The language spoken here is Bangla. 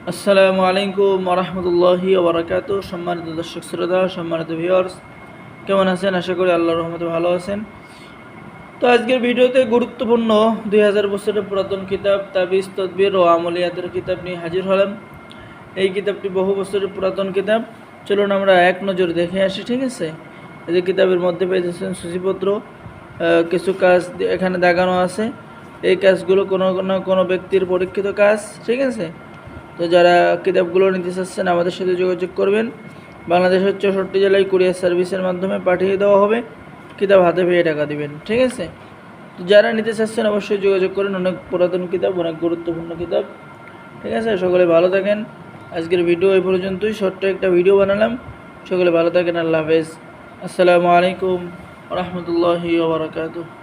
আসসালামু আলাইকুম ওরহমতুল্লাহি ওবরাকাতু। সম্মানিত দর্শক শ্রোতা, সম্মানিত ভিউয়ার্স, কেমন আছেন? আশা করি আল্লাহর রহমতে ভালো আছেন। তো আজকের ভিডিওতে গুরুত্বপূর্ণ 2000 বছরের পুরাতন কিতাব তাবিজ তদবির ও আমলিয়াতের কিতাব নিয়ে হাজির হলাম। এই কিতাবটি বহু বছরের পুরাতন কিতাব। চলুন আমরা এক নজর দেখে আসি, ঠিক আছে? এই যে কিতাবের মধ্যে পেয়েছেন সূচিপত্র, কিছু কাজ এখানে দাগানো আছে। এই কাজগুলো কোনো না কোনো ব্যক্তির পরীক্ষিত কাজ, ঠিক আছে? তো যারা কিতাবগুলো নিতে চাচ্ছেন আমাদের সাথে যোগাযোগ করবেন। বাংলাদেশের 64 জেলায় কুরিয়ার সার্ভিসের মাধ্যমে পাঠিয়ে দেওয়া হবে। কিতাব হাতে পেয়ে টাকা দিবেন, ঠিক আছে? তো যারা নিতে চাচ্ছেন অবশ্যই যোগাযোগ করেন। অনেক পুরাতন কিতাব, অনেক গুরুত্বপূর্ণ কিতাব, ঠিক আছে? সকলে ভালো থাকেন। আজকের ভিডিও এই পর্যন্তই, ছোট্ট একটা ভিডিও বানালাম। সকলে ভালো থাকেন। আল্লাহ হাফেজ। আসসালামু আলাইকুম ওয়া রাহমাতুল্লাহি ওয়া বারাকাতুহু।